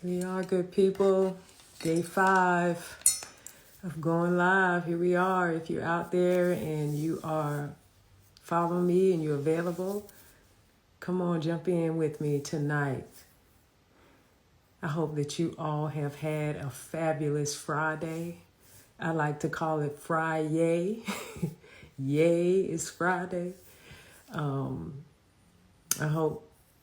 We are good people. Day 5 of going live. Here we are. If you're out there and you are following me and you're available, come on, jump in with me tonight. I hope that you all have had a fabulous Friday. I like to call it Friday. Yay, it's Friday. I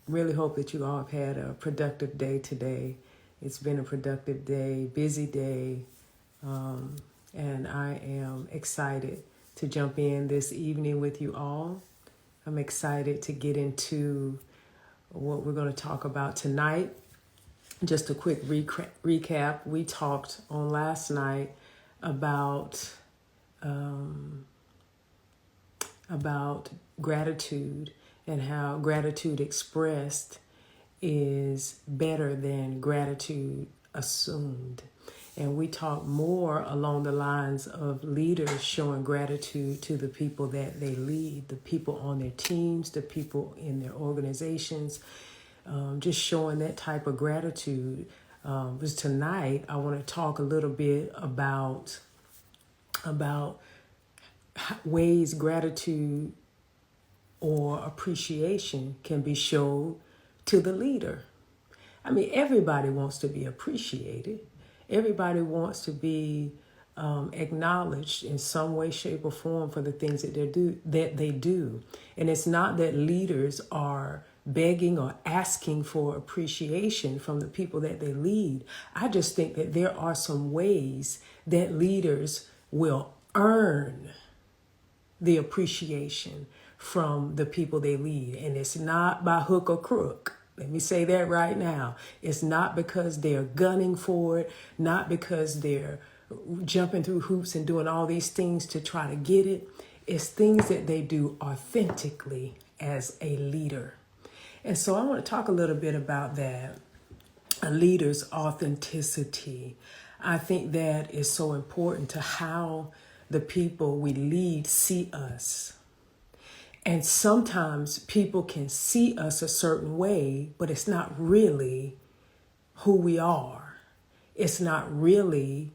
really hope that you all have had a productive day today. It's been a productive day, busy day, and I am excited to jump in this evening with you all. I'm excited to get into what we're going to talk about tonight. Just a quick recap. We talked on last night about gratitude and how gratitude expressed is better than gratitude assumed. And we talk more along the lines of leaders showing gratitude to the people that they lead, the people on their teams, the people in their organizations, just showing that type of gratitude. Because tonight I want to talk a little bit about ways gratitude or appreciation can be shown to the leader. I mean, everybody wants to be appreciated. Everybody wants to be acknowledged in some way, shape, or form for the things that they do. And it's not that leaders are begging or asking for appreciation from the people that they lead. I just think that there are some ways that leaders will earn the appreciation from the people they lead. And it's not by hook or crook. Let me say that right now. It's not because they're gunning for it, not because they're jumping through hoops and doing all these things to try to get it. It's things that they do authentically as a leader. And so I want to talk a little bit about that, a leader's authenticity. I think that is so important to how the people we lead see us. And sometimes people can see us a certain way, but it's not really who we are. It's not really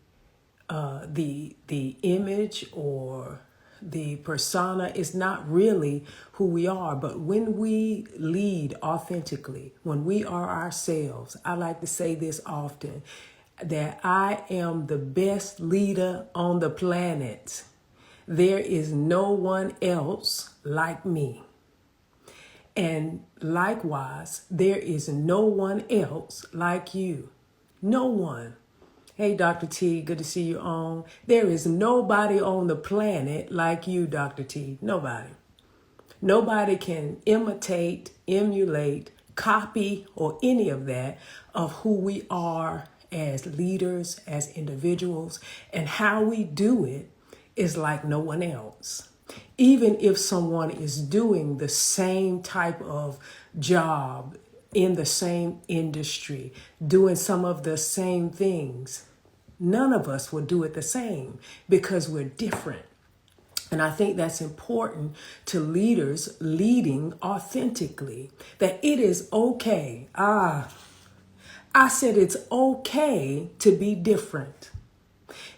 the image or the persona. It's not really who we are. But when we lead authentically, when we are ourselves, I like to say this often, that I am the best leader on the planet. There is no one else like me. And likewise, there is no one else like you. No one. Hey, Dr. T, good to see you on. There is nobody on the planet like you, Dr. T. Nobody. Nobody can imitate, emulate, copy, or any of that of who we are as leaders, as individuals, and how we do it is like no one else. Even if someone is doing the same type of job in the same industry, doing some of the same things, none of us will do it the same because we're different. And I think that's important to leaders leading authentically, that it is okay. I said it's okay to be different.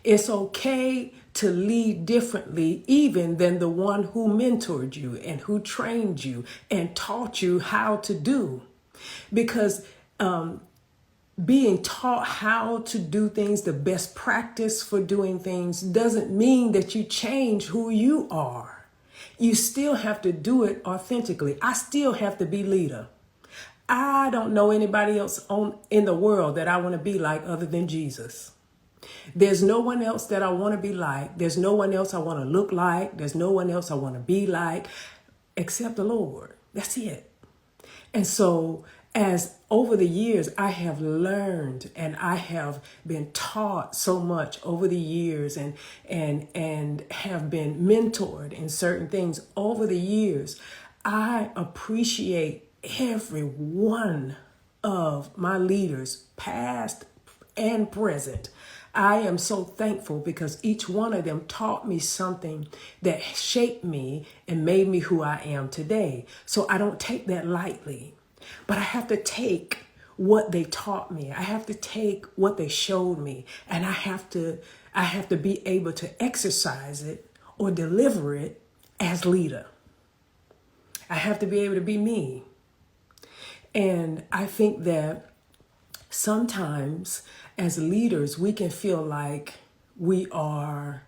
It's okay to lead differently even than the one who mentored you and who trained you and taught you how to do. Because being taught how to do things, the best practice for doing things, doesn't mean that you change who you are. You still have to do it authentically. I still have to be leader. I don't know anybody else in the world that I want to be like other than Jesus. There's no one else that I want to be like. There's no one else I want to look like. There's no one else I want to be like except the Lord. That's it. And so as over the years, I have learned and I have been taught so much over the years and have been mentored in certain things over the years. I appreciate every one of my leaders, past and present. I am so thankful because each one of them taught me something that shaped me and made me who I am today. So I don't take that lightly, but I have to take what they taught me. I have to take what they showed me, and I have to be able to exercise it or deliver it as leader. I have to be able to be me. And I think that sometimes as leaders, we can feel like we are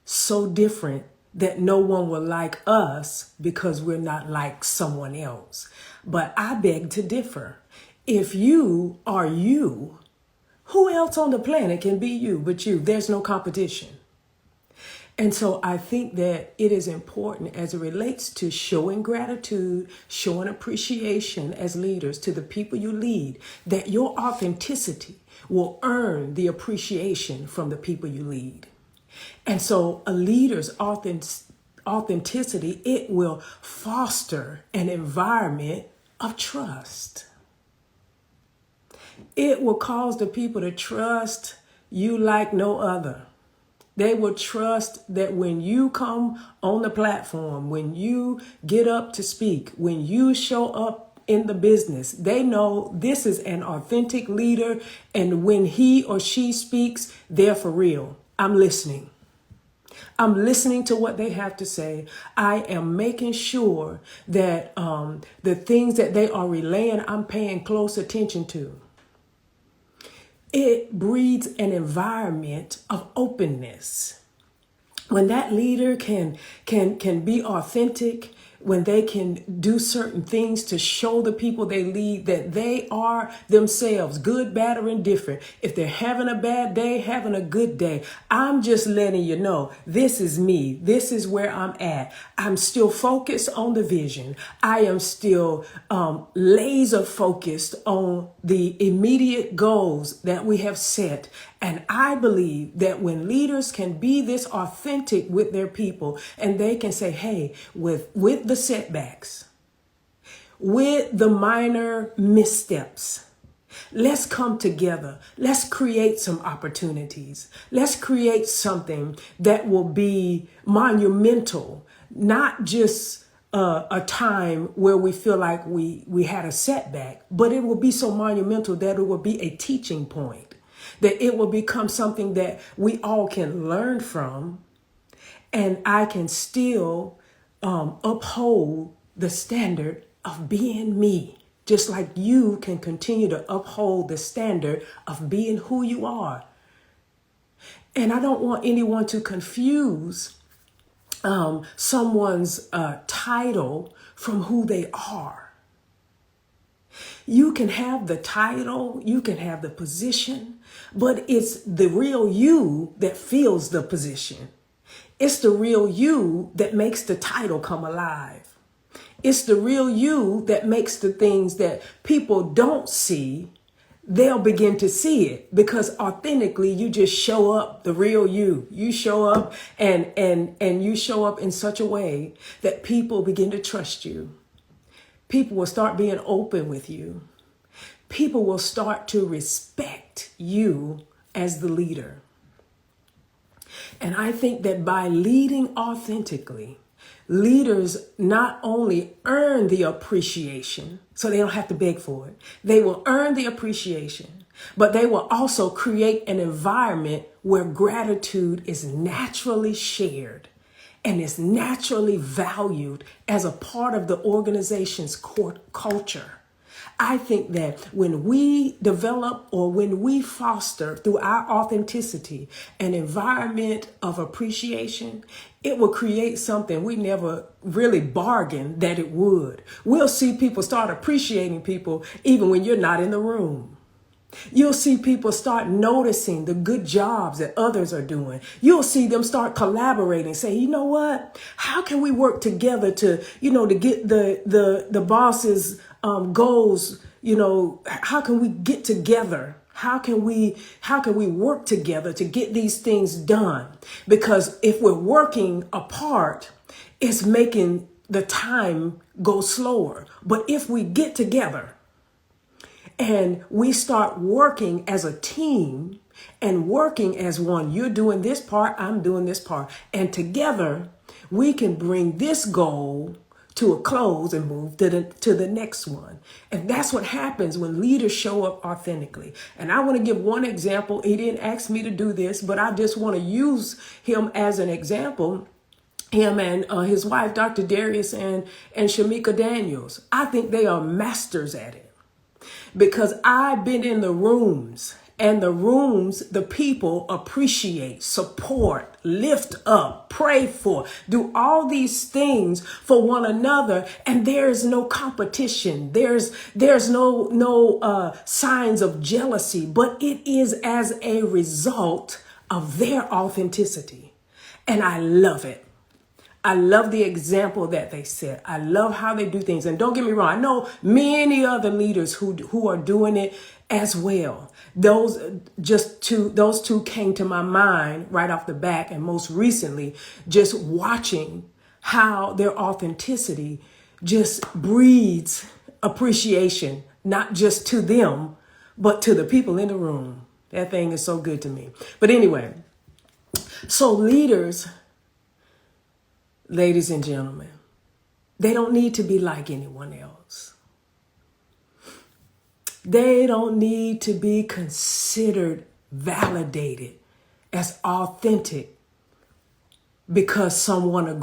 so different that no one will like us because we're not like someone else. But I beg to differ. If you are you, who else on the planet can be you but you? There's no competition. And so I think that it is important as it relates to showing gratitude, showing appreciation as leaders to the people you lead, that your authenticity will earn the appreciation from the people you lead. And so a leader's authenticity, it will foster an environment of trust. It will cause the people to trust you like no other. They will trust that when you come on the platform, when you get up to speak, when you show up in the business, they know this is an authentic leader. And when he or she speaks, they're for real. I'm listening. I'm listening to what they have to say. I am making sure that the things that they are relaying, I'm paying close attention to. It breeds an environment of openness. When that leader can be authentic, when they can do certain things to show the people they lead that they are themselves, good, bad, or indifferent. If they're having a bad day, having a good day, I'm just letting you know, this is me. This is where I'm at. I'm still focused on the vision. I am still laser focused on the immediate goals that we have set. And I believe that when leaders can be this authentic with their people and they can say, hey, with the setbacks, with the minor missteps, let's come together. Let's create some opportunities. Let's create something that will be monumental, not just a time where we feel like we had a setback, but it will be so monumental that it will be a teaching point. That it will become something that we all can learn from, and I can still uphold the standard of being me, just like you can continue to uphold the standard of being who you are. And I don't want anyone to confuse someone's title from who they are. You can have the title, you can have the position, but it's the real you that fills the position. It's the real you that makes the title come alive. It's the real you that makes the things that people don't see, they'll begin to see it, because authentically you just show up the real you. You show up and you show up in such a way that people begin to trust you. People will start being open with you. People will start to respect you as the leader. And I think that by leading authentically, leaders not only earn the appreciation, so they don't have to beg for it. They will earn the appreciation, but they will also create an environment where gratitude is naturally shared and is naturally valued as a part of the organization's core culture. I think that when we develop or when we foster through our authenticity an environment of appreciation, it will create something we never really bargained that it would. We'll see people start appreciating people even when you're not in the room. You'll see people start noticing the good jobs that others are doing. You'll see them start collaborating, say, you know what? How can we work together to get the boss's goals? How can we get together? How can we work together to get these things done? Because if we're working apart, it's making the time go slower. But if we get together, and we start working as a team and working as one, you're doing this part, I'm doing this part. And together we can bring this goal to a close and move to the next one. And that's what happens when leaders show up authentically. And I want to give one example. He didn't ask me to do this, but I just want to use him as an example. Him and his wife, Dr. Darius and Shamika Daniels. I think they are masters at it, because I've been in the rooms, and the people appreciate, support, lift up, pray for, do all these things for one another. And there's no competition. There's no signs of jealousy, but it is as a result of their authenticity. And I love it. I love the example that they set. I love how they do things. And don't get me wrong, I know many other leaders who are doing it as well. Those two came to my mind right off the bat, and most recently, just watching how their authenticity just breeds appreciation, not just to them, but to the people in the room. That thing is so good to me. But anyway, so leaders, ladies and gentlemen, they don't need to be like anyone else. They don't need to be considered validated as authentic because someone agrees.